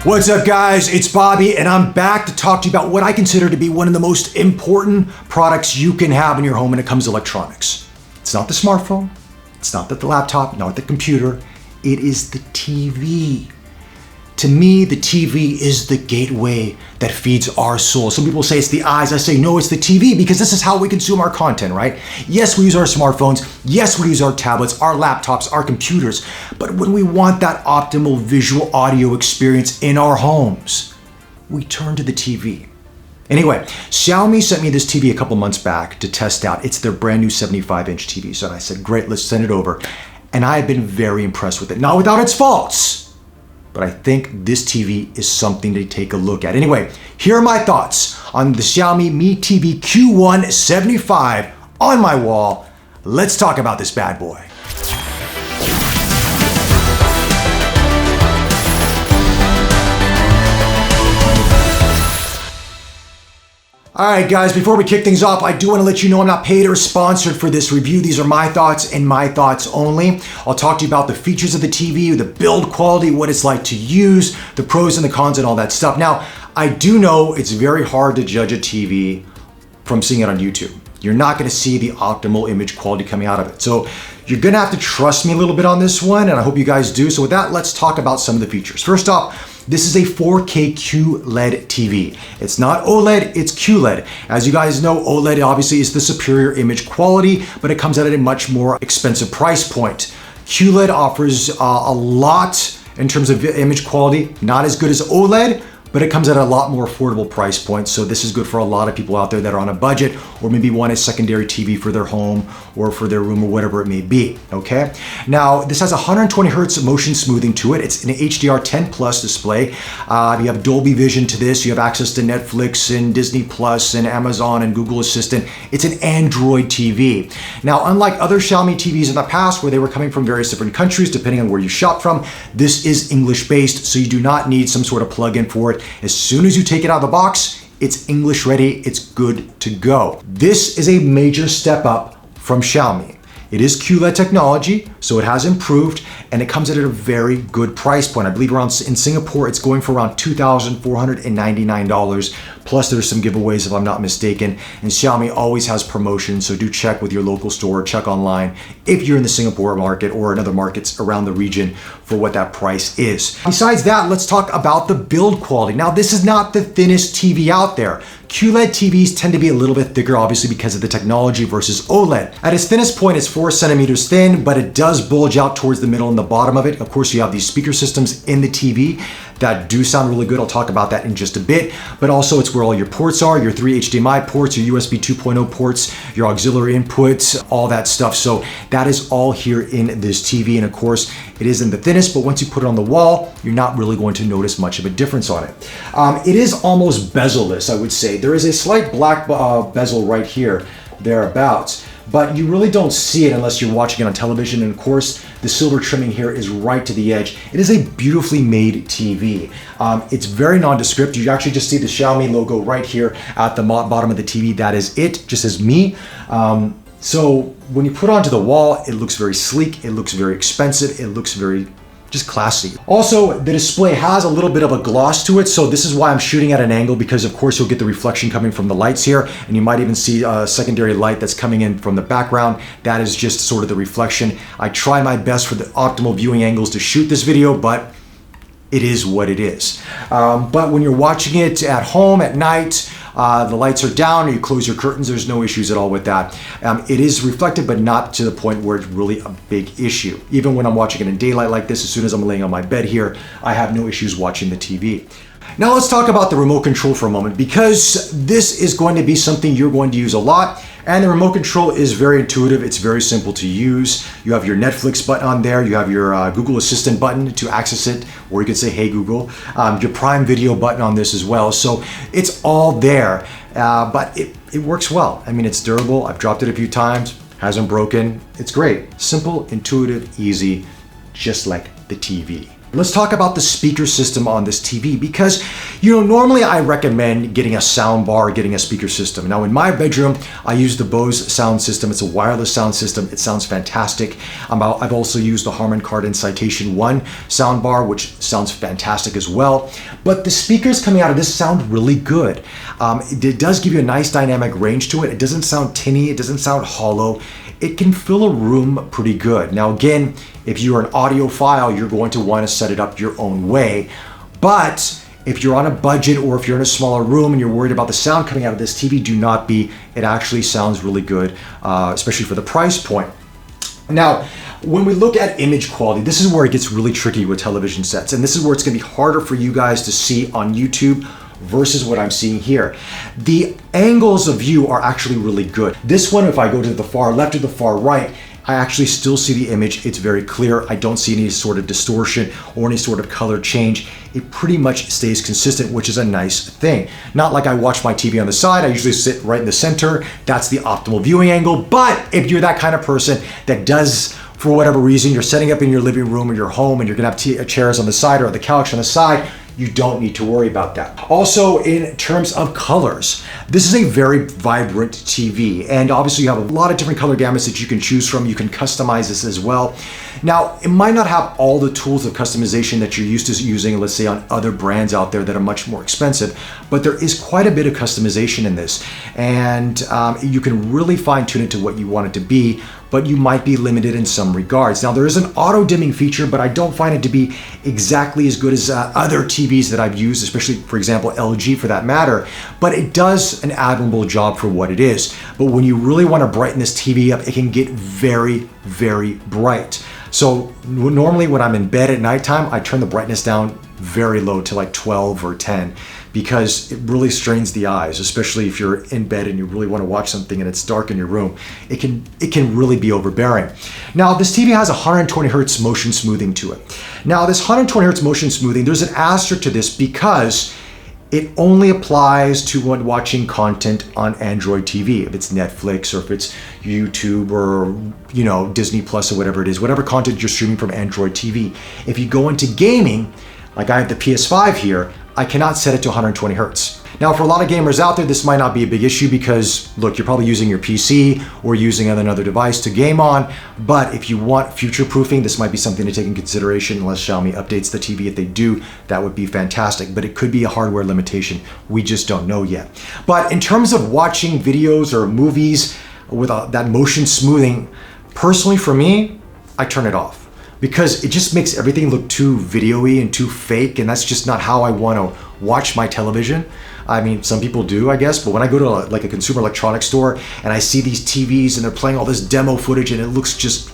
What's up guys, it's Bobby and I'm back to talk to you about what I consider to be one of the most important products you can have in your home when it comes to electronics. It's not the smartphone, it's not the laptop, not the computer, it is the TV. To me, the TV is the gateway that feeds our soul. Some people say it's the eyes, I say no, it's the TV because this is how we consume our content, right? Yes, we use our smartphones, yes, we use our tablets, our laptops, our computers, but when we want that optimal visual audio experience in our homes, we turn to the TV. Anyway, Xiaomi sent me this TV a couple months back to test out. It's their brand new 75-inch TV. So I said, great, let's send it over. And I have been very impressed with it. Not without its faults, but I think this TV is something to take a look at. Anyway, here are my thoughts on the Xiaomi Mi TV Q1 75 on my wall. Let's talk about this bad boy. Alright guys, before we kick things off, I do want to let you know I'm not paid or sponsored for this review. These are my thoughts and my thoughts only. I'll talk to you about the features of the TV, the build quality, what it's like to use, the pros and the cons and all that stuff. Now, I do know it's very hard to judge a TV from seeing it on YouTube. You're not going to see the optimal image quality coming out of it. So you're going to have to trust me a little bit on this one, and I hope you guys do. So with that, let's talk about some of the features. First off, this is a 4K QLED TV. It's not OLED, it's QLED. As you guys know, OLED obviously is the superior image quality, but it comes at a much more expensive price point. QLED offers a lot in terms of image quality, not as good as OLED, but it comes at a lot more affordable price point. So this is good for a lot of people out there that are on a budget or maybe want a secondary TV for their home or for their room or whatever it may be, okay? Now, this has 120 hertz motion smoothing to it. It's an HDR10 Plus display. You have Dolby Vision to this. You have access to Netflix and Disney Plus and Amazon and Google Assistant. It's an Android TV. Now, unlike other Xiaomi TVs in the past where they were coming from various different countries, depending on where you shop from, this is English-based, so you do not need some sort of plug-in for it. As soon as you take it out of the box, it's English ready, it's good to go. This is a major step up from Xiaomi. It is QLED technology, so it has improved, and it comes at a very good price point. I believe around in Singapore, it's going for around $2,499, plus there's some giveaways if I'm not mistaken, and Xiaomi always has promotions, so do check with your local store, check online if you're in the Singapore market or in other markets around the region for what that price is. Besides that, let's talk about the build quality. Now, this is not the thinnest TV out there. QLED TVs tend to be a little bit thicker, obviously because of the technology versus OLED. At its thinnest point, it's 4 centimeters thin, but it does bulge out towards the middle and the bottom of it. Of course, you have these speaker systems in the TV that do sound really good. I'll talk about that in just a bit, but also it's where all your ports are, your 3 HDMI ports, your USB 2.0 ports, your auxiliary inputs, all that stuff. So that is all here in this TV. And of course, it isn't the thinnest, but once you put it on the wall, you're not really going to notice much of a difference on it. It is almost bezel-less, I would say. There is a slight black bezel right here, thereabouts, but you really don't see it unless you're watching it on television. And of course, the silver trimming here is right to the edge. It is a beautifully made TV. It's very nondescript. You actually just see the Xiaomi logo right here at the bottom of the TV. That is it, just as Mi. So when you put it onto the wall, it looks very sleek, it looks very expensive, it looks very just classy. Also, the display has a little bit of a gloss to it, so this is why I'm shooting at an angle, because of course you'll get the reflection coming from the lights here, and you might even see a secondary light that's coming in from the background. That is just sort of the reflection. I try my best for the optimal viewing angles to shoot this video, but it is what it is. But when you're watching it at home at night, the lights are down, or you close your curtains, there's no issues at all with that. It is reflective, but not to the point where it's really a big issue. Even when I'm watching it in daylight like this, as soon as I'm laying on my bed here, I have no issues watching the TV. Now let's talk about the remote control for a moment, because this is going to be something you're going to use a lot. And the remote control is very intuitive. It's very simple to use. You have your Netflix button on there. You have your Google Assistant button to access it, or you can say, hey Google. Your Prime Video button on this as well. So it's all there, but it works well. I mean, it's durable. I've dropped it a few times, hasn't broken. It's great. Simple, intuitive, easy, just like the TV. Let's talk about the speaker system on this TV because, normally I recommend getting a sound bar, getting a speaker system. Now in my bedroom, I use the Bose sound system. It's a wireless sound system. It sounds fantastic. I've also used the Harman Kardon Citation 1 sound bar, which sounds fantastic as well. But the speakers coming out of this sound really good. It does give you a nice dynamic range to it. It doesn't sound tinny. It doesn't sound hollow. It can fill a room pretty good. Now again, if you're an audiophile, you're going to want to set it up your own way. But if you're on a budget or if you're in a smaller room and you're worried about the sound coming out of this TV, do not be. It actually sounds really good, especially for the price point. Now, when we look at image quality, this is where it gets really tricky with television sets. And this is where it's going to be harder for you guys to see on YouTube versus what I'm seeing here. The angles of view are actually really good. This one, if I go to the far left or the far right, I actually still see the image. It's very clear. I don't see any sort of distortion or any sort of color change. It pretty much stays consistent, which is a nice thing. Not like I watch my TV on the side. I usually sit right in the center. That's the optimal viewing angle. But if you're that kind of person that does, for whatever reason, you're setting up in your living room or your home and you're gonna have chairs on the side or the couch on the side, you don't need to worry about that. Also, in terms of colors, this is a very vibrant TV, and obviously you have a lot of different color gamuts that you can choose from. You can customize this as well. Now, it might not have all the tools of customization that you're used to using, let's say on other brands out there that are much more expensive, but there is quite a bit of customization in this, and you can really fine tune it to what you want it to be, but you might be limited in some regards. Now, there is an auto dimming feature, but I don't find it to be exactly as good as other TVs that I've used, especially, for example, LG for that matter, but it does an admirable job for what it is. But when you really want to brighten this TV up, it can get very, very bright. So normally when I'm in bed at nighttime, I turn the brightness down very low to like 12 or 10 because it really strains the eyes, especially if you're in bed and you really want to watch something and it's dark in your room. It can really be overbearing. Now, this TV has 120 hertz motion smoothing to it. Now, this 120 hertz motion smoothing, there's an asterisk to this because it only applies to when watching content on Android TV. If it's Netflix or if it's YouTube or Disney Plus or whatever it is, whatever content you're streaming from Android TV. If you go into gaming, like I have the PS5 here, I cannot set it to 120 hertz. Now, for a lot of gamers out there, this might not be a big issue because, look, you're probably using your PC or using another device to game on, but if you want future-proofing, this might be something to take in consideration unless Xiaomi updates the TV. If they do, that would be fantastic, but it could be a hardware limitation. We just don't know yet. But in terms of watching videos or movies with that motion smoothing, personally for me, I turn it off, because it just makes everything look too video-y and too fake, and that's just not how I want to watch my television. I mean, some people do, I guess, but when I go to a consumer electronics store and I see these TVs and they're playing all this demo footage and it looks just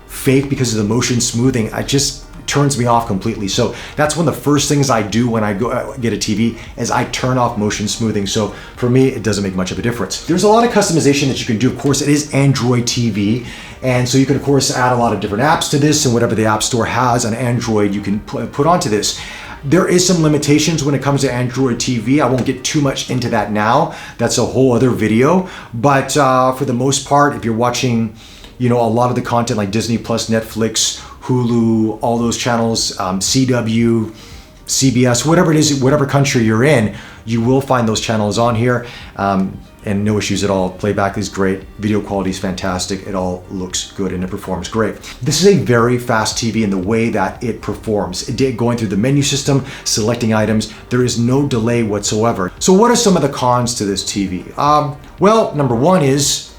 fake because of the motion smoothing, it just turns me off completely. So that's one of the first things I do when I go get a TV is I turn off motion smoothing. So for me, it doesn't make much of a difference. There's a lot of customization that you can do. Of course, it is Android TV. And so you can, of course, add a lot of different apps to this, and whatever the App Store has on Android, you can put onto this. There is some limitations when it comes to Android TV. I won't get too much into that now. That's a whole other video. But for the most part, if you're watching, a lot of the content like Disney Plus, Netflix, Hulu, all those channels, CW, CBS, whatever it is, whatever country you're in, you will find those channels on here. And no issues at all. Playback is great, video quality is fantastic, it all looks good and it performs great. This is a very fast TV in the way that it performs. Going through the menu system, selecting items, there is no delay whatsoever. So what are some of the cons to this TV? Well, number one is,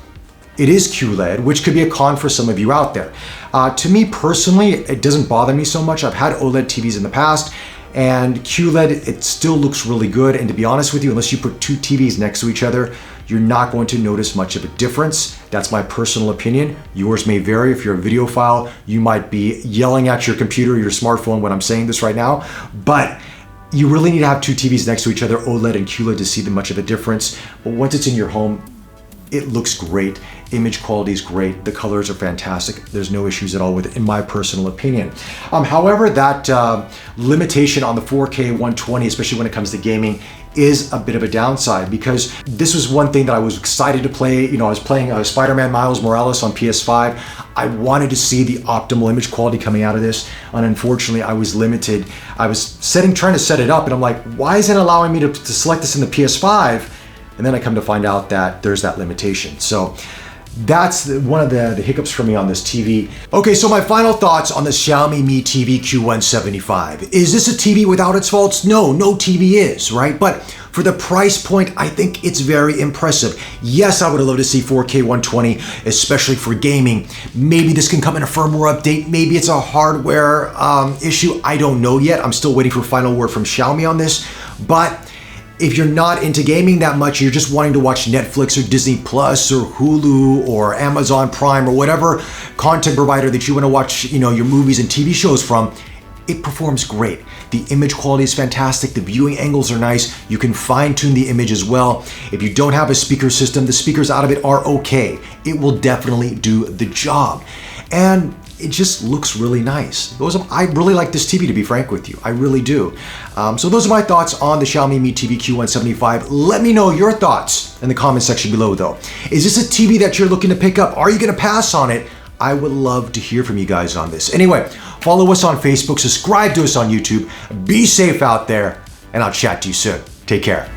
it is QLED, which could be a con for some of you out there. To me personally, it doesn't bother me so much. I've had OLED TVs in the past, and QLED, it still looks really good. And to be honest with you, unless you put two TVs next to each other, you're not going to notice much of a difference. That's my personal opinion. Yours may vary. If you're a videophile, you might be yelling at your computer or your smartphone when I'm saying this right now, but you really need to have two TVs next to each other, OLED and QLED, to see much of a difference. But once it's in your home, it looks great. Image quality is great. The colors are fantastic. There's no issues at all with it, in my personal opinion. However, that limitation on the 4K 120, especially when it comes to gaming, is a bit of a downside, because this was one thing that I was excited to play. You know, I was playing Spider-Man Miles Morales on PS5. I wanted to see the optimal image quality coming out of this, and unfortunately I was limited. I was trying to set it up, and I'm like, why isn't it allowing me to select this in the PS5? And then I come to find out that there's that limitation. So that's one of the hiccups for me on this TV. Okay, so my final thoughts on the Xiaomi Mi TV Q175. Is this a TV without its faults? No, no TV is, right? But for the price point, I think it's very impressive. Yes, I would have loved to see 4K 120, especially for gaming. Maybe this can come in a firmware update. Maybe it's a hardware issue. I don't know yet. I'm still waiting for final word from Xiaomi on this. But if you're not into gaming that much, you're just wanting to watch Netflix or Disney Plus or Hulu or Amazon Prime or whatever content provider that you want to watch, you know, your movies and TV shows from, it performs great. The image quality is fantastic. The viewing angles are nice. You can fine tune the image as well. If you don't have a speaker system, the speakers out of it are okay. It will definitely do the job. And it just looks really nice. I really like this TV, to be frank with you. I really do. So those are my thoughts on the Xiaomi Mi TV Q175. Let me know your thoughts in the comment section below though. Is this a TV that you're looking to pick up? Are you gonna pass on it? I would love to hear from you guys on this. Anyway, follow us on Facebook, subscribe to us on YouTube. Be safe out there, and I'll chat to you soon. Take care.